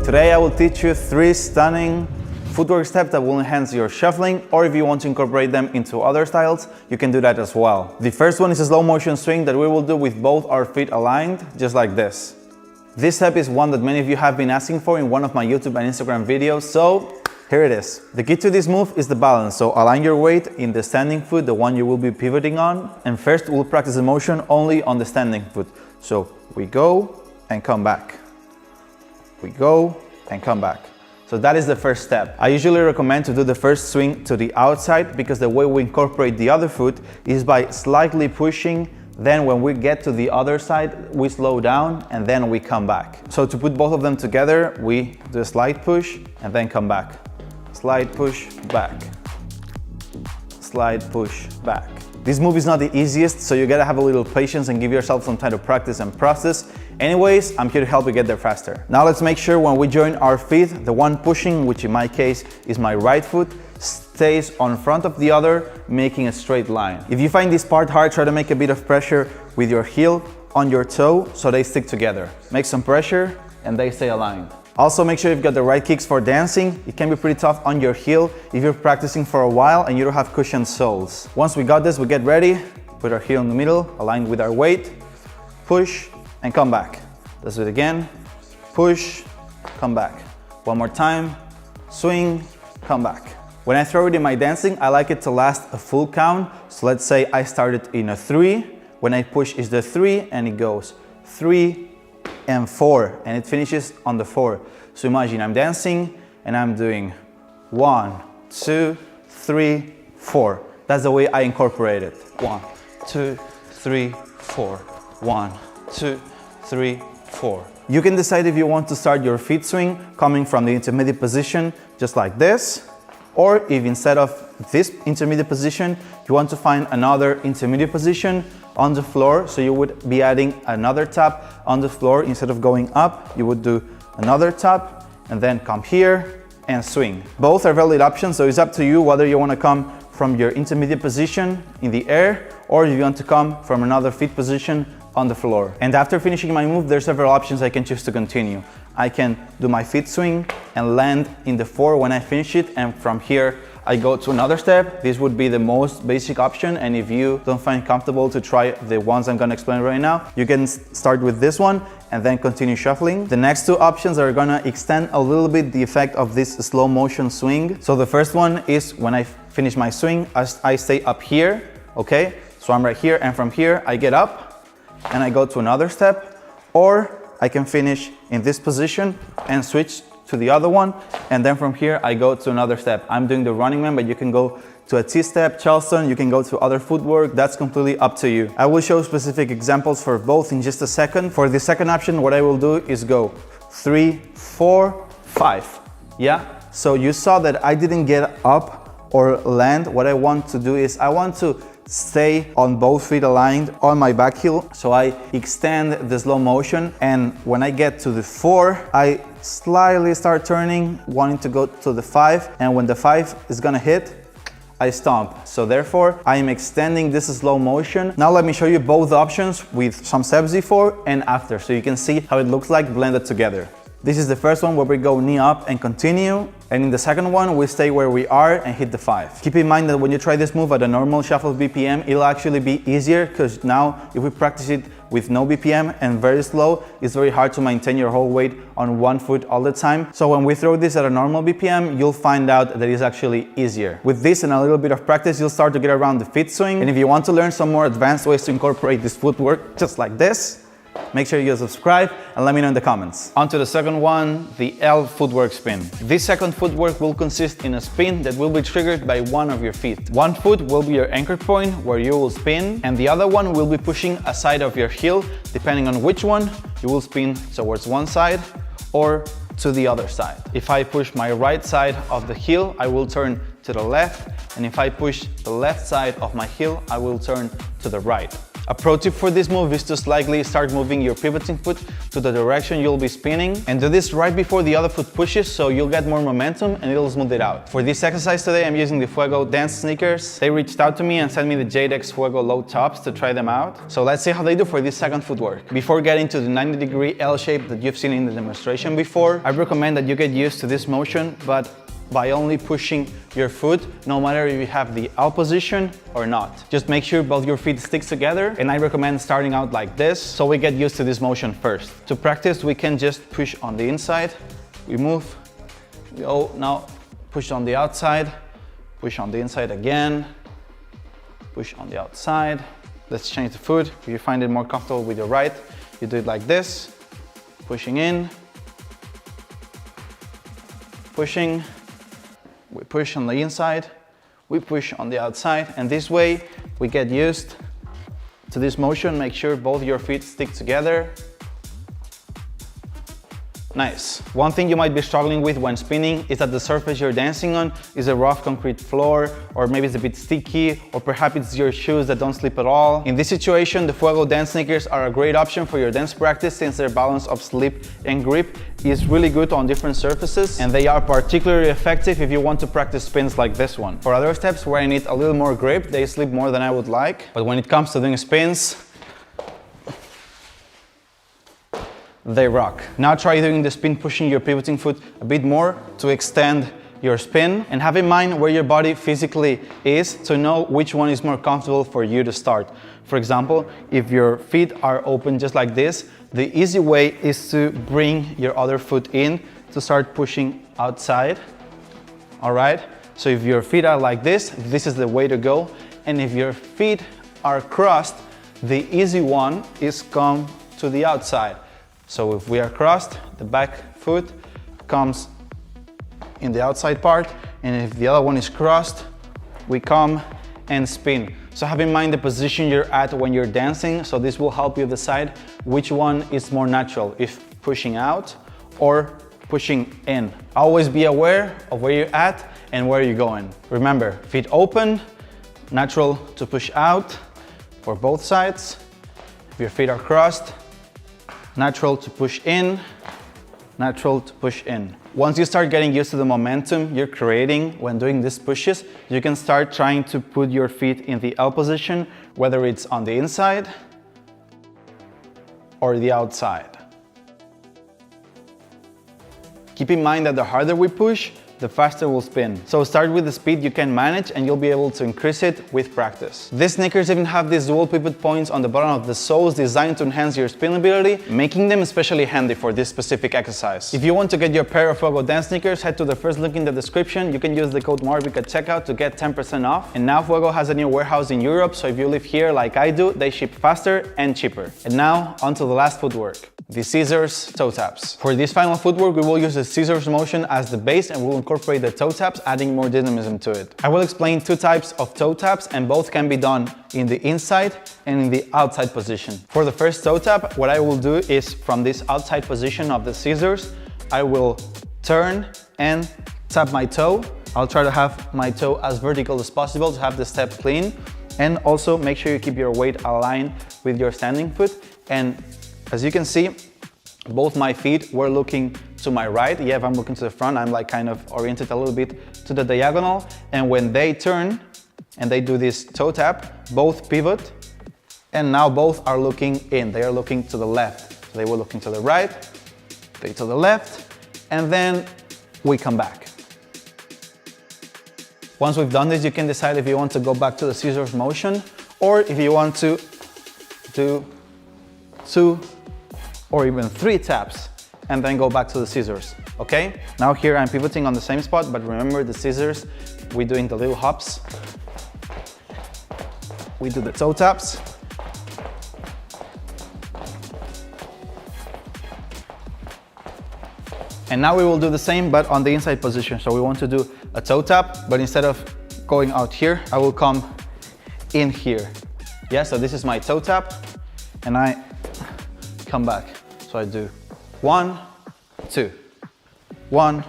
Today I will teach you 3 stunning footwork steps that will enhance your shuffling, or if you want to incorporate them into other styles, you can do that as well. The first one is a slow motion swing that we will do with both our feet aligned, just like this. This step is one that many of you have been asking for in one of my YouTube and Instagram videos, so here it is. The key to this move is the balance, so align your weight in the standing foot, the one you will be pivoting on, and first we'll practice the motion only on the standing foot. So we go and come back. We go and come back. So that is the first step. I usually recommend to do the first swing to the outside because the way we incorporate the other foot is by slightly pushing. Then when we get to the other side, we slow down and then we come back. So to put both of them together, we do a slight push and then come back. Slide push, back. Slide push, back. This move is not the easiest, so you gotta have a little patience and give yourself some time to practice and process. Anyways, I'm here to help you get there faster. Now let's make sure when we join our feet, the one pushing, which in my case is my right foot, stays on front of the other, making a straight line. If you find this part hard, try to make a bit of pressure with your heel on your toe so they stick together. Make some pressure and they stay aligned. Also make sure you've got the right kicks for dancing. It can be pretty tough on your heel if you're practicing for a while and you don't have cushioned soles. Once we got this, we get ready, put our heel in the middle, aligned with our weight, push and come back. Let's do it again, push, come back. One more time, swing, come back. When I throw it in my dancing, I like it to last a full count. So let's say I started in a 3, when I push is the 3 and it goes 3, and 4, and it finishes on the 4. So imagine I'm dancing and I'm doing 1, 2, 3, 4. That's the way I incorporate it. 1, 2, 3, 4. 1, 2, 3, 4. You can decide if you want to start your feet swing coming from the intermediate position, just like this, or if instead of this intermediate position, you want to find another intermediate position on the floor, so you would be adding another tap on the floor. Instead of going up, you would do another tap and then come here and swing. Both are valid options, so it's up to you whether you want to come from your intermediate position in the air or if you want to come from another feet position on the floor. And after finishing my move, there's several options I can choose to continue. I can do my feet swing and land in the 4 when I finish it, and from here I go to another step. This would be the most basic option, and if you don't find comfortable to try the ones I'm gonna explain right now, you can start with this one and then continue shuffling. The next 2 options are gonna extend a little bit the effect of this slow motion swing. So the first one is when I finish my swing, I stay up here, okay? So I'm right here, and from here I get up and I go to another step, or I can finish in this position and switch to the other one, and then from here I go to another step. I'm doing the running man, but you can go to a T-step, Charleston, you can go to other footwork, that's completely up to you. I will show specific examples for both in just a second. For the second option, what I will do is go 3, 4, 5, yeah? So you saw that I didn't get up or land. What I want to do is I want to stay on both feet aligned on my back heel. So I extend the slow motion, and when I get to the 4, I slightly start turning, wanting to go to the 5, and when the 5 is gonna hit, I stomp. So therefore, I am extending this slow motion. Now let me show you both options with some steps before and after, so you can see how it looks like blended together. This is the first one where we go knee up and continue. And in the second one, we stay where we are and hit the 5. Keep in mind that when you try this move at a normal shuffle BPM, it'll actually be easier, because now if we practice it with no BPM and very slow, it's very hard to maintain your whole weight on one foot all the time. So when we throw this at a normal BPM, you'll find out that it's actually easier. With this and a little bit of practice, you'll start to get around the feet swing. And if you want to learn some more advanced ways to incorporate this footwork, just like this, make sure you subscribe and let me know in the comments. On to the second one, the L footwork spin. This second footwork will consist in a spin that will be triggered by one of your feet. One foot will be your anchor point where you will spin, and the other one will be pushing a side of your heel. Depending on which one, you will spin towards one side or to the other side. If I push my right side of the heel, I will turn to the left, and if I push the left side of my heel, I will turn to the right. A pro tip for this move is to slightly start moving your pivoting foot to the direction you'll be spinning, and do this right before the other foot pushes so you'll get more momentum and it'll smooth it out. For this exercise today, I'm using the Fuego dance sneakers. They reached out to me and sent me the JDX Fuego low tops to try them out. So let's see how they do for this second footwork. Before getting to the 90-degree L shape that you've seen in the demonstration before, I recommend that you get used to this motion, but by only pushing your foot, no matter if you have the L position or not. Just make sure both your feet stick together, and I recommend starting out like this so we get used to this motion first. To practice, we can just push on the inside, we move, we go, now push on the outside, push on the inside again, push on the outside. Let's change the foot. If you find it more comfortable with your right, you do it like this, pushing in, pushing, we push on the inside, we push on the outside, and this way we get used to this motion. Make sure both your feet stick together. Nice. One thing you might be struggling with when spinning is that the surface you're dancing on is a rough concrete floor, or maybe it's a bit sticky, or perhaps it's your shoes that don't slip at all. In this situation, the Fuego dance sneakers are a great option for your dance practice since their balance of slip and grip is really good on different surfaces, and they are particularly effective if you want to practice spins like this one. For other steps where I need a little more grip, they slip more than I would like, but when it comes to doing spins, they rock. Now try doing the spin pushing your pivoting foot a bit more to extend your spin, and have in mind where your body physically is to know which one is more comfortable for you to start. For example, if your feet are open just like this, the easy way is to bring your other foot in to start pushing outside. All right? So if your feet are like this is the way to go. And if your feet are crossed, the easy one is come to the outside. So if we are crossed, the back foot comes in the outside part, and if the other one is crossed, we come and spin. So have in mind the position you're at when you're dancing, so this will help you decide which one is more natural, if pushing out or pushing in. Always be aware of where you're at and where you're going. Remember, feet open, natural to push out for both sides. If your feet are crossed, natural to push in, natural to push in. Once you start getting used to the momentum you're creating when doing these pushes, you can start trying to put your feet in the L position, whether it's on the inside or the outside. Keep in mind that the harder we push, the faster we'll spin. So start with the speed you can manage, and you'll be able to increase it with practice. These sneakers even have these dual pivot points on the bottom of the soles designed to enhance your spin ability, making them especially handy for this specific exercise. If you want to get your pair of Fuego dance sneakers, head to the first link in the description. You can use the code MARVIC at checkout to get 10% off. And now Fuego has a new warehouse in Europe, so if you live here like I do, they ship faster and cheaper. And now, on to the last footwork. The scissors toe taps. For this final footwork, we will use the scissors motion as the base, and we'll incorporate the toe taps, adding more dynamism to it. I will explain two types of toe taps, and both can be done in the inside and in the outside position. For the first toe tap, what I will do is from this outside position of the scissors, I will turn and tap my toe. I'll try to have my toe as vertical as possible to have the step clean, and also make sure you keep your weight aligned with your standing foot. And as you can see, both my feet were looking to my right. Yeah, if I'm looking to the front, I'm like kind of oriented a little bit to the diagonal. And when they turn and they do this toe tap, both pivot, and now both are looking in. They are looking to the left. So they were looking to the right, they to the left, and then we come back. Once we've done this, you can decide if you want to go back to the scissors motion, or if you want to do 2 or even 3 taps and then go back to the scissors, okay? Now here I'm pivoting on the same spot, but remember the scissors, we're doing the little hops. We do the toe taps. And now we will do the same, but on the inside position. So we want to do a toe tap, but instead of going out here, I will come in here. Yeah, so this is my toe tap, and I come back. So I do 1, 2, 1,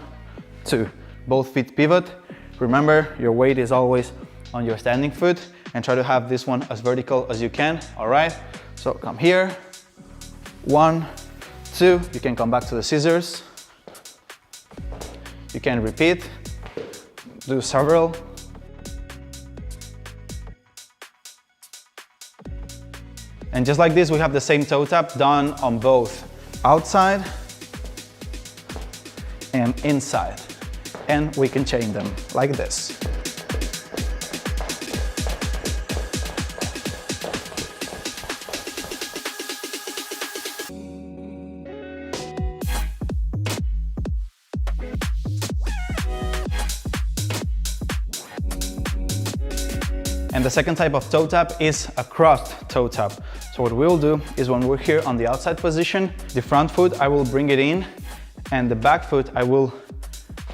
2. Both feet pivot. Remember, your weight is always on your standing foot. and try to have this one as vertical as you can, all right? So come here, 1, 2, you can come back to the scissors. You can repeat, do several. And just like this, we have the same toe tap done on both outside and inside. And we can chain them like this. And the second type of toe tap is a crossed toe tap. So what we'll do is when we're here on the outside position, the front foot, I will bring it in, and the back foot, I will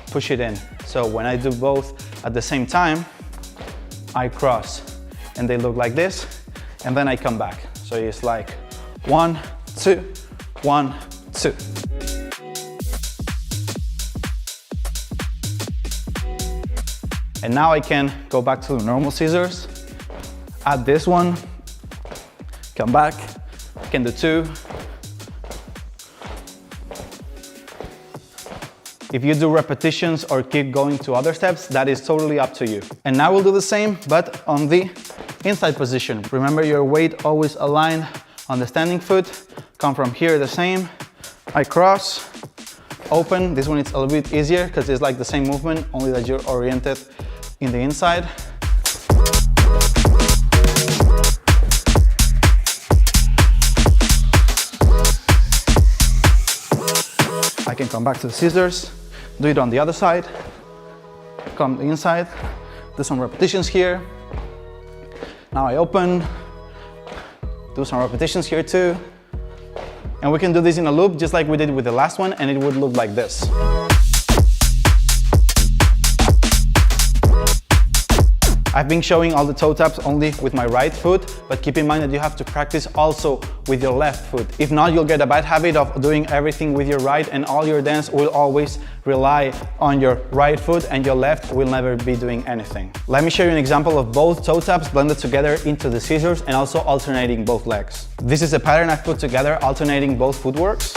push it in. So when I do both at the same time, I cross, and they look like this, and then I come back. So it's like 1, 2, 1, 2. And now I can go back to the normal scissors, add this one, come back, I can do 2. If you do repetitions or keep going to other steps, that is totally up to you. And now we'll do the same, but on the inside position. Remember your weight always aligned on the standing foot. Come from here the same, I cross, open. This one is a little bit easier because it's like the same movement, only that you're oriented in the inside. I can come back to the scissors, do it on the other side, come inside, do some repetitions here. Now I open, do some repetitions here too. And we can do this in a loop just like we did with the last one, and it would look like this. I've been showing all the toe taps only with my right foot, but keep in mind that you have to practice also with your left foot. If not, you'll get a bad habit of doing everything with your right, and all your dance will always rely on your right foot, and your left will never be doing anything. Let me show you an example of both toe taps blended together into the scissors and also alternating both legs. This is a pattern I've put together alternating both footworks.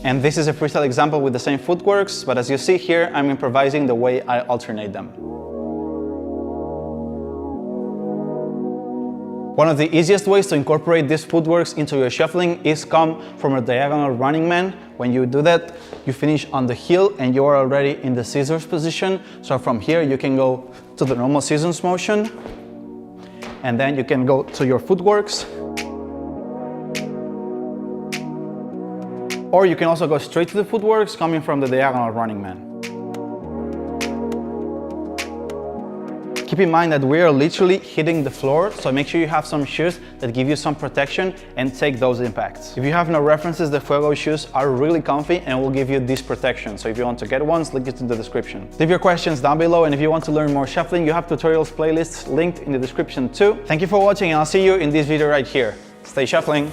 And this is a freestyle example with the same footworks, but as you see here, I'm improvising the way I alternate them. One of the easiest ways to incorporate these footworks into your shuffling is come from a diagonal running man. When you do that, you finish on the heel and you are already in the scissors position. So from here, you can go to the normal scissors motion, and then you can go to your footworks. Or you can also go straight to the footworks coming from the diagonal running man. Keep in mind that we are literally hitting the floor, so make sure you have some shoes that give you some protection and take those impacts. If you have no references, the Fuego shoes are really comfy and will give you this protection. So if you want to get ones, link it in the description. Leave your questions down below, and if you want to learn more shuffling, you have tutorials playlists linked in the description too. Thank you for watching, and I'll see you in this video right here. Stay shuffling.